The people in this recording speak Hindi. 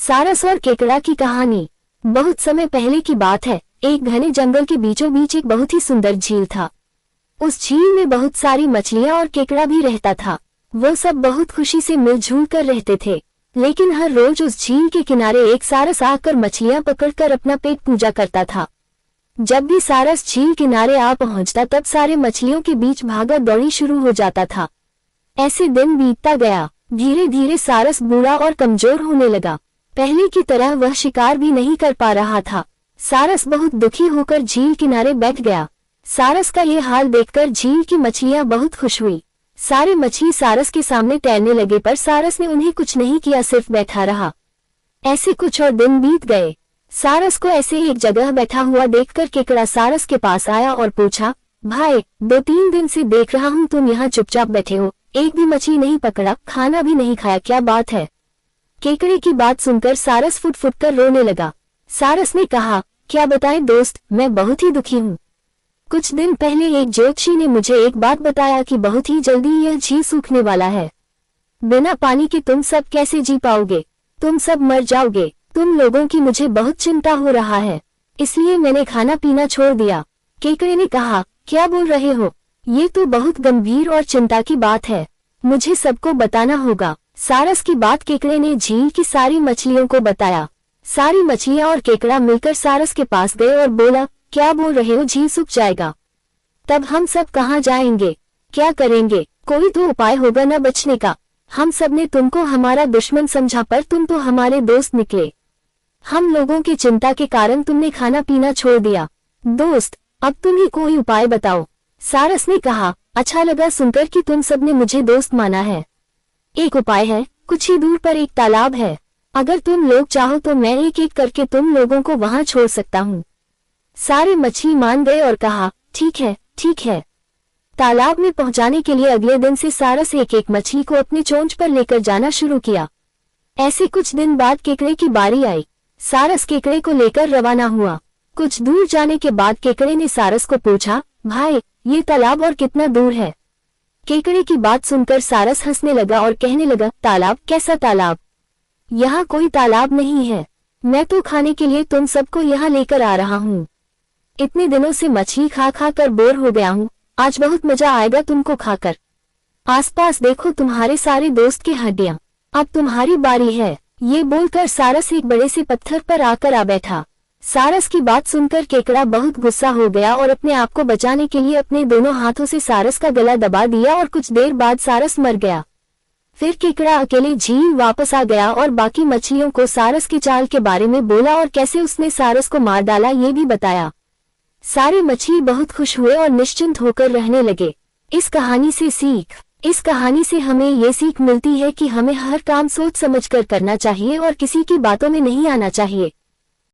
सारस और केकड़ा की कहानी। बहुत समय पहले की बात है। एक घने जंगल के बीचों बीच एक बहुत ही सुंदर झील था। उस झील में बहुत सारी मछलियां और केकड़ा भी रहता था। वो सब बहुत खुशी से मिलजुल कर रहते थे। लेकिन हर रोज उस झील के किनारे एक सारस आकर मछलियां पकड़कर अपना पेट पूजा करता था। जब भी सारस झील किनारे आ पहुंचता तब सारे मछलियों के बीच भागा दौड़ी शुरू हो जाता था। ऐसे दिन बीतता गया। धीरे धीरे सारस बूढ़ा और कमजोर होने लगा। पहले की तरह वह शिकार भी नहीं कर पा रहा था। सारस बहुत दुखी होकर झील किनारे बैठ गया। सारस का ये हाल देखकर झील की मछलियां बहुत खुश हुई। सारे मछली सारस के सामने तैरने लगे, पर सारस ने उन्हें कुछ नहीं किया, सिर्फ बैठा रहा। ऐसे कुछ और दिन बीत गए। सारस को ऐसे एक जगह बैठा हुआ देखकर केकड़ा सारस के पास आया और पूछा, भाई 2-3 दिन से देख रहा हूँ तुम यहाँ चुपचाप बैठे हो, एक भी मछली नहीं पकड़ा, खाना भी नहीं खाया, क्या बात है? केकड़े की बात सुनकर सारस फुट फुट कर रोने लगा। सारस ने कहा, क्या बताएं दोस्त, मैं बहुत ही दुखी हूँ। कुछ दिन पहले एक ज्योतिषी ने मुझे एक बात बताया कि बहुत ही जल्दी यह झील सूखने वाला है। बिना पानी के तुम सब कैसे जी पाओगे? तुम सब मर जाओगे। तुम लोगों की मुझे बहुत चिंता हो रहा है, इसलिए मैंने खाना पीना छोड़ दिया। केकड़े ने कहा, क्या बोल रहे हो? ये तो बहुत गंभीर और चिंता की बात है, मुझे सबको बताना होगा। सारस की बात केकड़े ने झील की सारी मछलियों को बताया। सारी मछलियां और केकड़ा मिलकर सारस के पास गए और बोला, क्या बोल रहे हो, झील सूख जाएगा? तब हम सब कहाँ जाएंगे, क्या करेंगे? कोई तो उपाय होगा न बचने का। हम सब ने तुमको हमारा दुश्मन समझा, पर तुम तो हमारे दोस्त निकले। हम लोगों की चिंता के कारण तुमने खाना पीना छोड़ दिया। दोस्त, अब तुम ही कोई उपाय बताओ। सारस ने कहा, अच्छा लगा सुनकर कि तुम सब ने मुझे दोस्त माना है। एक उपाय है, कुछ ही दूर पर एक तालाब है। अगर तुम लोग चाहो तो मैं एक एक करके तुम लोगों को वहां छोड़ सकता हूँ। सारे मछली मान गए और कहा, ठीक है ठीक है। तालाब में पहुंचाने के लिए अगले दिन से सारस एक एक मछली को अपनी चोंच पर लेकर जाना शुरू किया। ऐसे कुछ दिन बाद केकड़े की बारी आई। सारस केकड़े को लेकर रवाना हुआ। कुछ दूर जाने के बाद केकड़े ने सारस को पूछा, भाई ये तालाब और कितना दूर है? केकड़े की बात सुनकर सारस हंसने लगा और कहने लगा, तालाब? कैसा तालाब? यहाँ कोई तालाब नहीं है। मैं तो खाने के लिए तुम सबको यहाँ लेकर आ रहा हूँ। इतने दिनों से मछली खा खा कर बोर हो गया हूँ, आज बहुत मजा आएगा तुमको खाकर। आसपास देखो तुम्हारे सारे दोस्त की हड्डियाँ, अब तुम्हारी बारी है। ये बोलकर सारस एक बड़े से पत्थर पर आकर आ बैठा। सारस की बात सुनकर केकड़ा बहुत गुस्सा हो गया और अपने आप को बचाने के लिए अपने दोनों हाथों से सारस का गला दबा दिया और कुछ देर बाद सारस मर गया। फिर केकड़ा अकेले झील वापस आ गया और बाकी मछलियों को सारस की चाल के बारे में बोला और कैसे उसने सारस को मार डाला ये भी बताया। सारे मछली बहुत खुश हुए और निश्चिंत होकर रहने लगे। इस कहानी से हमें ये सीख मिलती है कि हमें हर काम सोच समझकर करना चाहिए और किसी की बातों में नहीं आना चाहिए।